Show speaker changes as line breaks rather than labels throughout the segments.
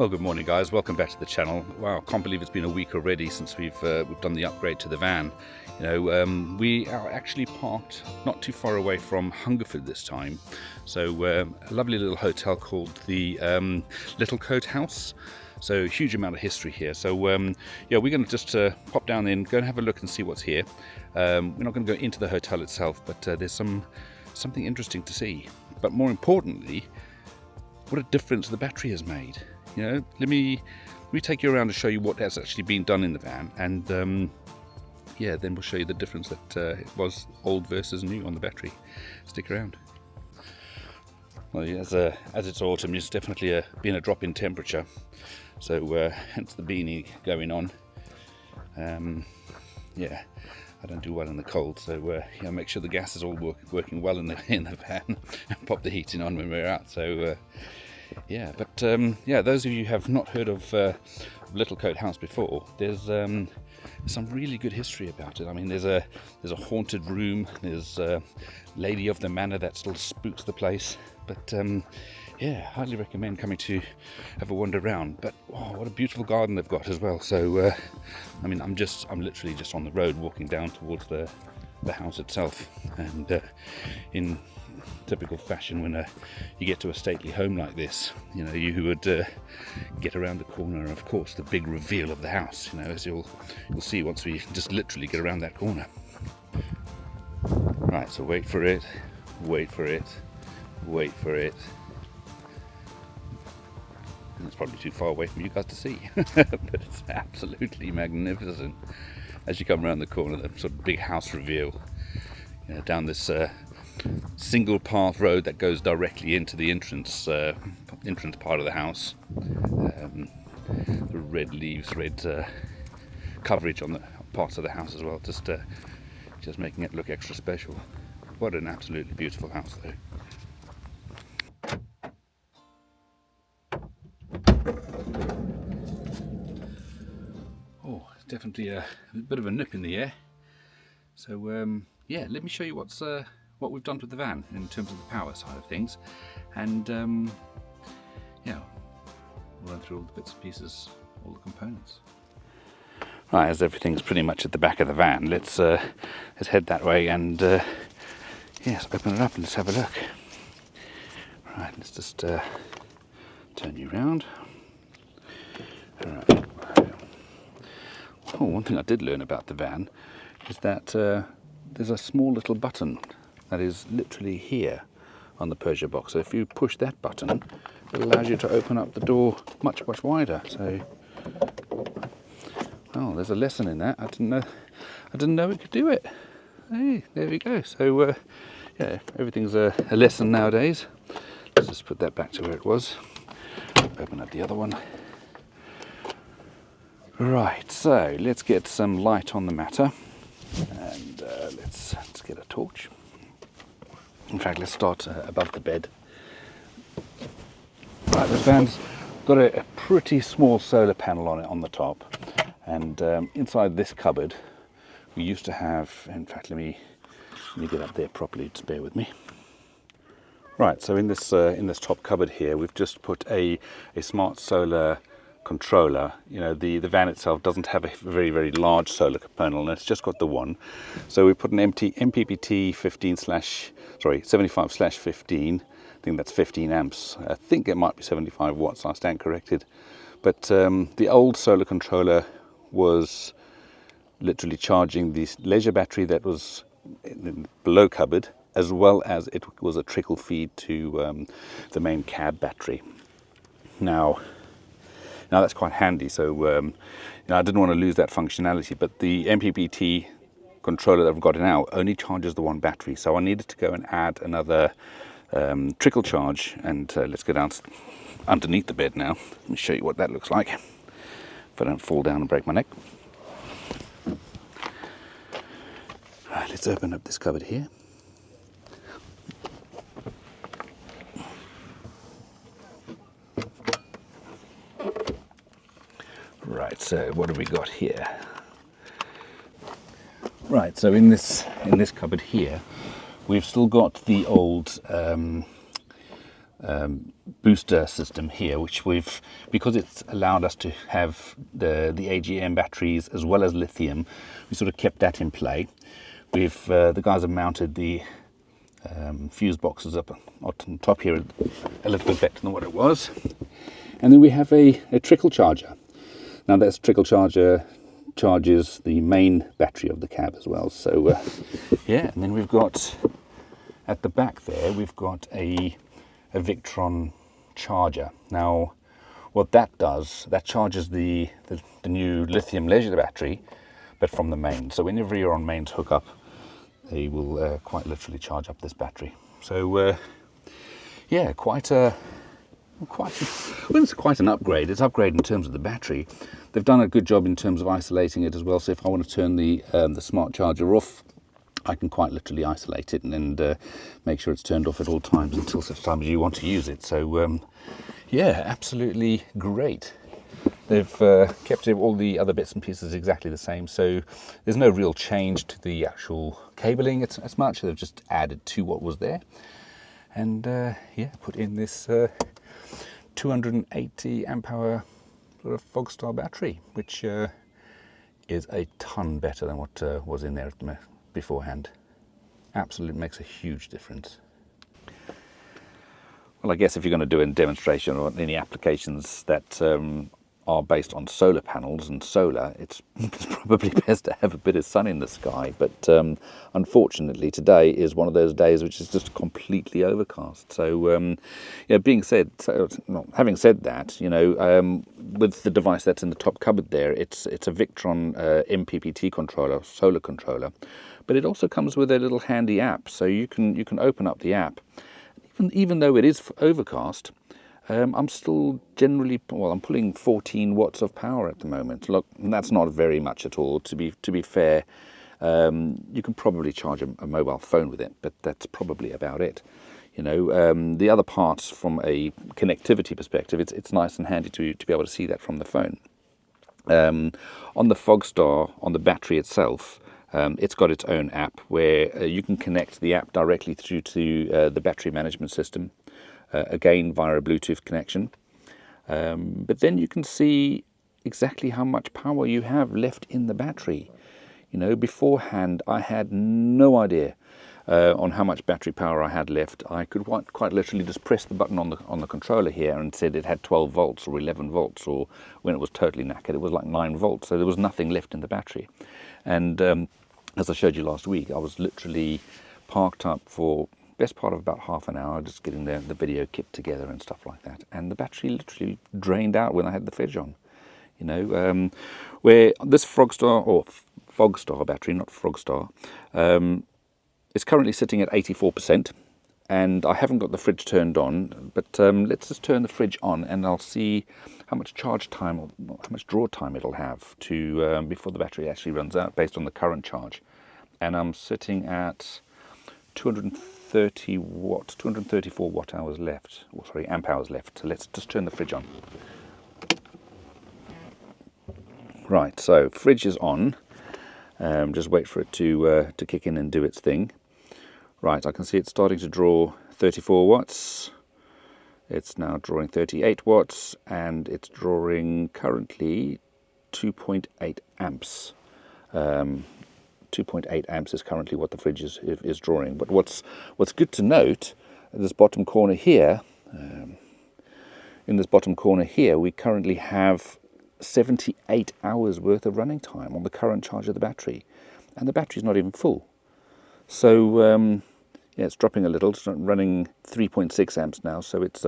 Well, good morning, guys. Welcome back to the channel. Wow, I can't believe it's been a week already since we've done the upgrade to the van. You know, we are actually parked not too far away from Hungerford this time. So a lovely little hotel called the Littlecote House. So huge amount of history here. So yeah, we're going to just pop down in, go and have a look and see what's here. We're not going to go into the hotel itself, but there's something interesting to see. But more importantly, what a difference the battery has made. You know, let me take you around to show you what has actually been done in the van, and yeah, then we'll show you the difference that it was old versus new on the battery. Stick around. Well, yeah, as it's autumn, it's definitely been a drop in temperature, so hence the beanie going on. Yeah, I don't do well in the cold, so yeah, make sure the gas is all working well in the van, and pop the heating on when we're out. So. Yeah, but yeah, those of you who have not heard of Littlecote House before, there's some really good history about it. I mean, there's a haunted room, there's a lady of the manor that still spooks the place. But yeah, highly recommend coming to have a wander around. But oh, what a beautiful garden they've got as well. So I mean, I'm literally just on the road walking down towards the house itself, and in typical fashion, when you get to a stately home like this, you know, you would get around the corner, and of course the big reveal of the house, you know, as you'll see once we just literally get around that corner. Right, so wait for it, wait for it, wait for it. And it's probably too far away from you guys to see, but it's absolutely magnificent. As you come around the corner, the sort of big house reveal, you know, down this single path road that goes directly into the entrance part of the house. The red leaves, red coverage on the parts of the house as well, just making it look extra special. What an absolutely beautiful house, though. Oh, it's definitely a bit of a nip in the air. So yeah, let me show you what we've done with the van in terms of the power side of things, and yeah, we'll run through all the bits and pieces, all the components. Right, as everything's pretty much at the back of the van, let's head that way and yes, open it up and let's have a look. Right, let's just turn you around. All right. Oh, one thing I did learn about the van is that there's a small little button that is literally here on the Persia box. So if you push that button, it allows you to open up the door much wider. So, well, there's a lesson in that. I didn't know we could do it. Hey, there we go. So yeah, everything's a lesson nowadays. Let's just put that back to where it was. Open up the other one. Right, so let's get some light on the matter, and let's get a torch. In fact, let's start above the bed. Right, this van's got a pretty small solar panel on it on the top, and inside this cupboard we used to have, in fact, let me get up there properly, just bear with me. Right, so in this top cupboard here, we've just put a smart solar controller. You know, the van itself doesn't have a very large solar panel, and it's just got the one. So we put an MPPT 75/15. I think that's 15 amps. I think it might be 75 watts. I stand corrected. But the old solar controller was literally charging the leisure battery that was in the below cupboard, as well as it was a trickle feed to the main cab battery. Now that's quite handy, so you know, I didn't want to lose that functionality, but the MPPT controller that I've got now only charges the one battery, so I needed to go and add another trickle charge, and let's go down underneath the bed now. Let me show you what that looks like, if I don't fall down and break my neck. Right, let's open up this cupboard here. Right, so what have we got here? Right, so in this cupboard here, we've still got the old booster system here, which because it's allowed us to have the AGM batteries as well as lithium, we sort of kept that in play. The guys have mounted the fuse boxes up on top here a little bit better than what it was. And then we have a trickle charger. Now this trickle charger charges the main battery of the cab as well. So yeah, and then we've got at the back there, we've got a Victron charger. Now what that does, that charges the new lithium leisure battery, but from the mains. So whenever you're on mains hookup, they will quite literally charge up this battery. So yeah, it's quite an upgrade. It's upgrade in terms of the battery. They've done a good job in terms of isolating it as well. So if I want to turn the smart charger off, I can quite literally isolate it and make sure it's turned off at all times until such time as you want to use it. So yeah, absolutely great. They've kept all the other bits and pieces exactly the same, so there's no real change to the actual cabling as much. They've just added to what was there, and yeah, put in this 280 amp hour sort of Fogstar battery, which is a ton better than what was in there beforehand. Absolutely makes a huge difference. Well, I guess if you're going to do a demonstration or any applications that are based on solar panels and solar, it's probably best to have a bit of sun in the sky. But unfortunately, today is one of those days which is just completely overcast. So, yeah, having said that, you know, with the device that's in the top cupboard there, it's a Victron MPPT controller, solar controller, but it also comes with a little handy app. So you can open up the app, even though it is overcast. I'm still I'm pulling 14 watts of power at the moment. Look, that's not very much at all. To be fair, you can probably charge a mobile phone with it, but that's probably about it. You know, the other parts from a connectivity perspective, it's nice and handy to be able to see that from the phone. On the Fogstar, on the battery itself, it's got its own app where you can connect the app directly through to the battery management system. Again via a Bluetooth connection, but then you can see exactly how much power you have left in the battery. You know, beforehand I had no idea on how much battery power I had left. I could quite literally just press the button on the controller here and said it had 12 volts or 11 volts, or when it was totally knackered it was like 9 volts, so there was nothing left in the battery. And as I showed you last week, I was literally parked up for best part of about half an hour, just getting the video kit together and stuff like that, and the battery literally drained out when I had the fridge on. You know, where this Fogstar battery, not Frogstar, is currently sitting at 84%, and I haven't got the fridge turned on, but let's just turn the fridge on and I'll see how much charge time or how much draw time it'll have to before the battery actually runs out based on the current charge. And I'm sitting at 234 watt hours left, or sorry, amp hours left. So let's just turn the fridge on. Right, so fridge is on. Just wait for it to kick in and do its thing. Right, I can see it's starting to draw 34 watts. It's now drawing 38 watts, and it's drawing currently 2.8 amps. 2.8 amps is currently what the fridge is drawing. But what's good to note, in this bottom corner here, we currently have 78 hours worth of running time on the current charge of the battery, and the battery's not even full. So yeah, it's dropping a little. It's running 3.6 amps now, so it's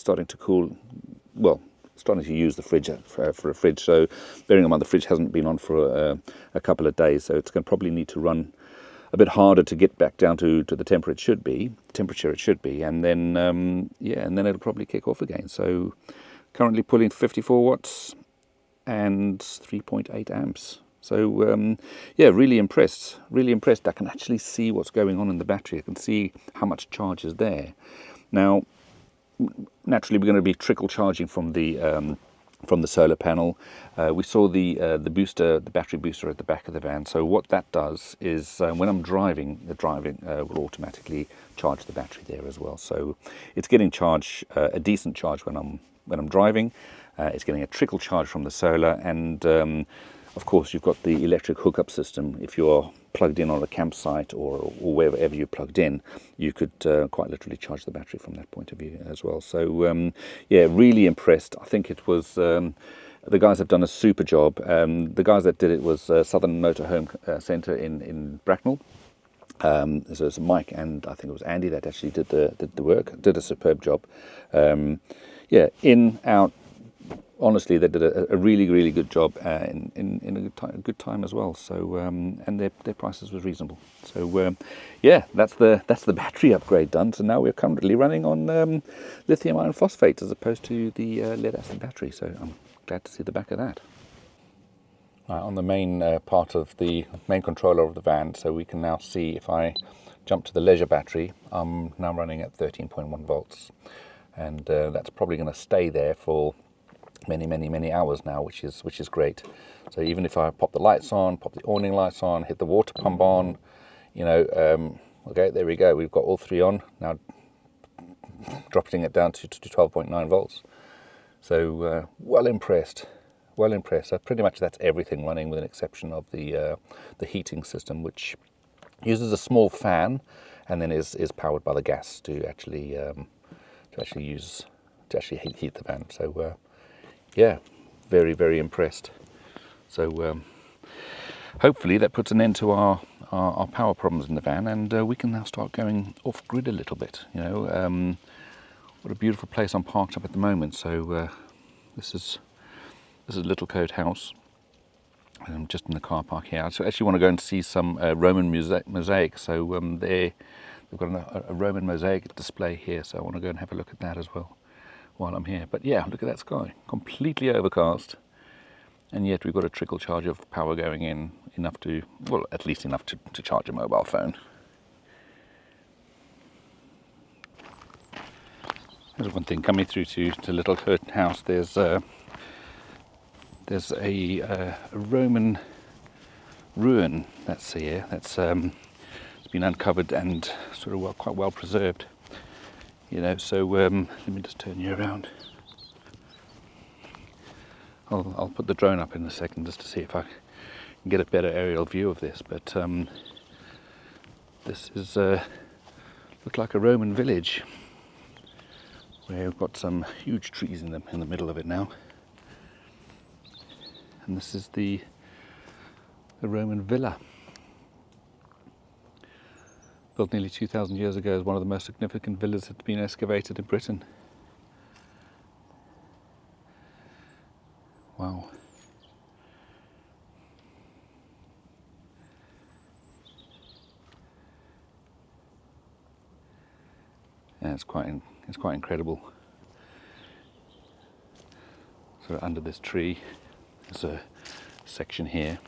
starting to cool. Well, starting to use the fridge for a fridge. So bearing in mind the fridge hasn't been on for a couple of days, so it's going to probably need to run a bit harder to get back down to the temperature it should be, and then yeah, and then it'll probably kick off again. So currently pulling 54 watts and 3.8 amps. So yeah, really impressed. I can actually see what's going on in the battery. I can see how much charge is there. Now, naturally, we're going to be trickle charging from the from the solar panel. We saw the booster, the battery booster at the back of the van. So what that does is when I'm driving, the driving will automatically charge the battery there as well. So it's getting charge, a decent charge when I'm driving. It's getting a trickle charge from the solar, and of course you've got the electric hookup system. If you're plugged in on a campsite or wherever you're plugged in, you could quite literally charge the battery from that point of view as well. So yeah, really impressed. I think it was the guys have done a super job. The guys that did it was Southern Motorhome Centre in Bracknell. So it's Mike and I think it was Andy that actually did the work, did a superb job. Yeah, in, out, honestly, they did a really good job in a good time as well. So and their prices was reasonable. So yeah, that's the battery upgrade done. So now we're currently running on lithium iron phosphate as opposed to the lead acid battery. So I'm glad to see the back of that. On the main part of the main controller of the van, so we can now see if I jump to the leisure battery, I'm now running at 13.1 volts, and that's probably going to stay there for many hours now, which is great. So even if I pop the lights on, pop the awning lights on, hit the water pump on, you know, okay, there we go, we've got all three on now, dropping it down to 12.9 volts. So well impressed. So pretty much that's everything running, with an exception of the heating system, which uses a small fan and then is powered by the gas to actually heat the van. So yeah, very impressed. So hopefully that puts an end to our power problems in the van, and we can now start going off grid a little bit. You know, what a beautiful place I'm parked up at the moment. So this is Littlecote House. I'm just in the car park here. I actually want to go and see some Roman mosaic. So they've got a Roman mosaic display here. So I want to go and have a look at that as well while I'm here. But yeah, look at that sky, completely overcast, and yet we've got a trickle charge of power going in, enough to, well, at least enough to charge a mobile phone. There's one thing coming through to Littlecote House. There's a Roman ruin that's here. That's it's been uncovered and sort of quite well preserved. You know, so let me just turn you around. I'll put the drone up in a second just to see if I can get a better aerial view of this. But this is looked like a Roman village, where we've got some huge trees in the middle of it now. And this is the Roman villa, built nearly 2,000 years ago, as one of the most significant villas that's been excavated in Britain. Wow. Yeah, it's quite incredible. So under this tree, there's a section here.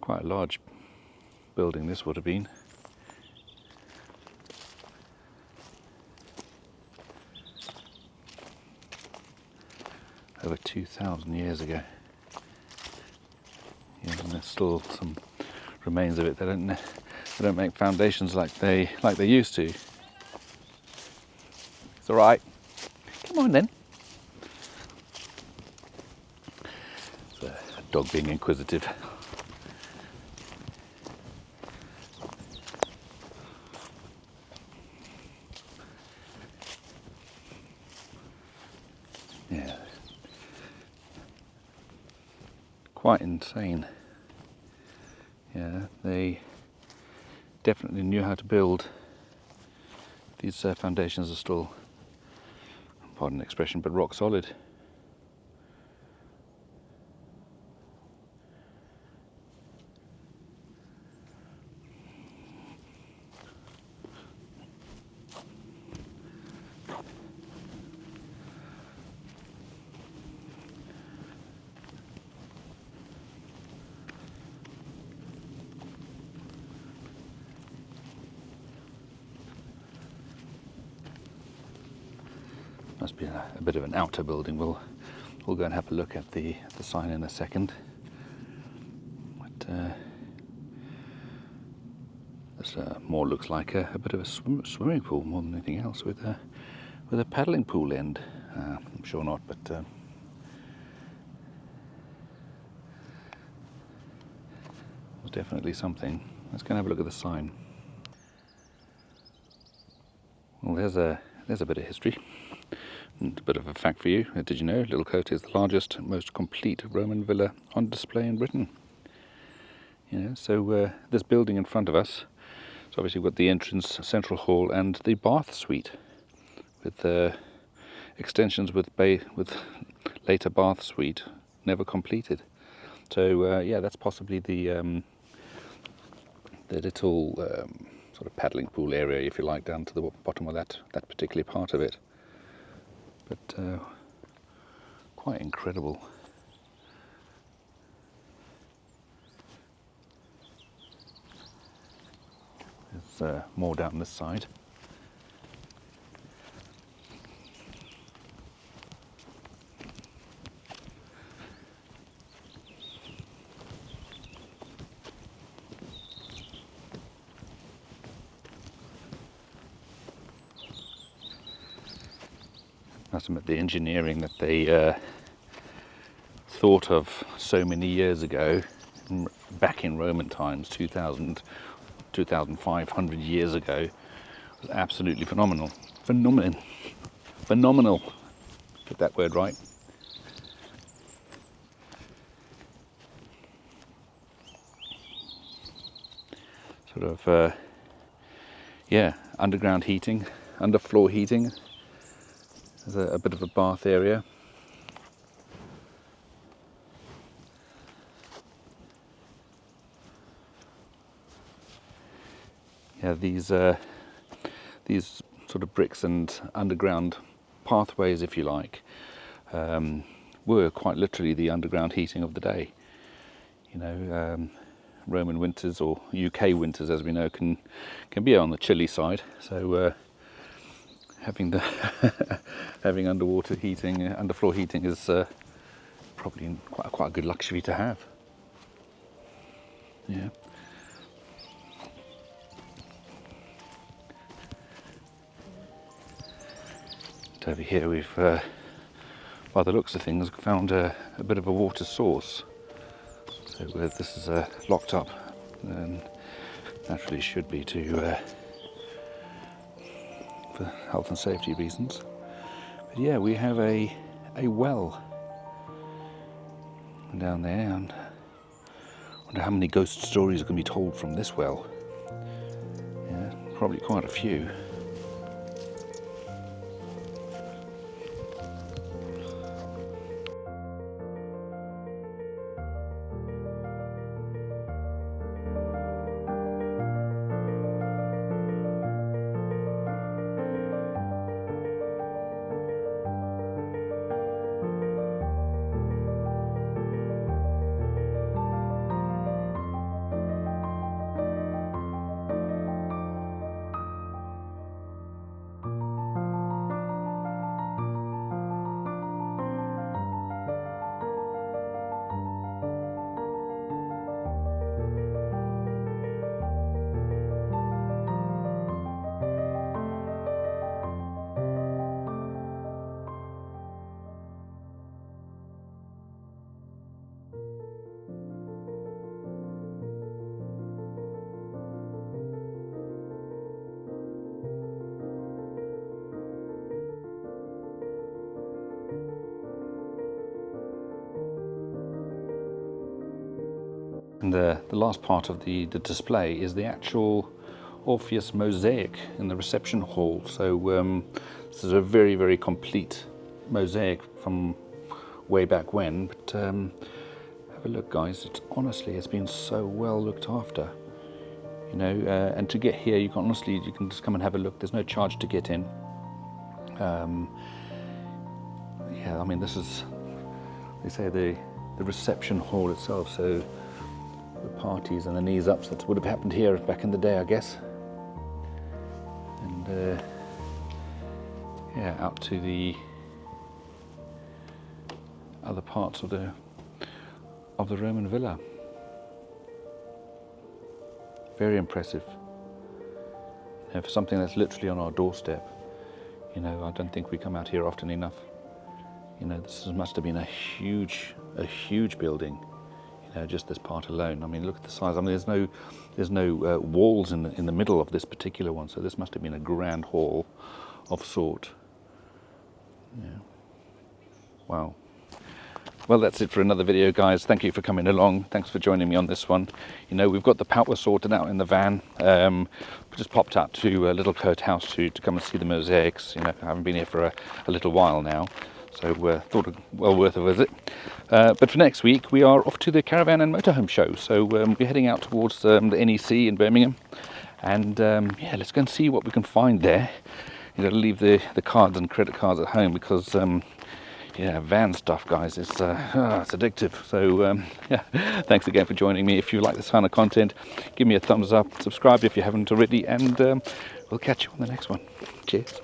Quite a large building this would have been. Over 2,000 years ago. Yeah, and there's still some remains of it. They don't make foundations like they used to. It's all right. Come on then. It's a dog being inquisitive. Yeah. Quite insane. Yeah, they definitely knew how to build. These foundations are still, pardon the expression, but rock solid. Must be a bit of an outer building. We'll go and have a look at the sign in a second. But this more looks like a bit of a swimming pool more than anything else, with a paddling pool end. I'm sure not, but there's definitely something. Let's go and have a look at the sign. Well, there's a bit of history. And a bit of a fact for you. Did you know Littlecote is the largest, most complete Roman villa on display in Britain? You know, so this building in front of us, so obviously we've got the entrance, central hall, and the bath suite, with extensions with later bath suite never completed. So yeah, that's possibly the little sort of paddling pool area, if you like, down to the bottom of that particular part of it. But quite incredible. There's more down this side. I must admit, the engineering that they thought of so many years ago, back in Roman times, 2,500 years ago, was absolutely phenomenal. Phenomenal. Get that word right. Sort of, yeah, underground heating, underfloor heating. There's a bit of a bath area. Yeah, these sort of bricks and underground pathways, if you like, were quite literally the underground heating of the day. You know, Roman winters, or UK winters, as we know, can be on the chilly side. So having having underwater heating, underfloor heating, is probably quite a good luxury to have. Yeah. And over here we've, by the looks of things, found a bit of a water source. So this is locked up, and naturally should be for health and safety reasons. But yeah, we have a well down there, and I wonder how many ghost stories are going to be told from this well. Yeah, probably quite a few. And the last part of the display is the actual Orpheus mosaic in the reception hall. So this is a very, very complete mosaic from way back when. But have a look, guys. It's been so well looked after. You know, and to get here, you can just come and have a look. There's no charge to get in. Yeah, I mean, this is, they say, the reception hall itself. So the parties and the knees ups that would have happened here back in the day, I guess. And yeah, out to the other parts of the Roman villa. Very impressive. You know, for something that's literally on our doorstep. You know, I don't think we come out here often enough. You know, this must have been a huge building. You know, just this part alone. I mean, look at the size. I mean, there's no walls in the middle of this particular one. So this must have been a grand hall of sort. Yeah. Wow. Well, that's it for another video, guys. Thank you for coming along. Thanks for joining me on this one. You know, we've got the power sorted out in the van. We just popped out to Littlecote House to come and see the mosaics. You know, I haven't been here for a little while now, so thought it well worth a visit. But for next week, we are off to the Caravan and Motorhome show. So we're heading out towards the NEC in Birmingham, and yeah, let's go and see what we can find there. You know, leave the cards and credit cards at home because. Yeah, van stuff, guys, it's addictive. So yeah, thanks again for joining me. If you like this kind of content, give me a thumbs up, subscribe if you haven't already, and we'll catch you on the next one. Cheers.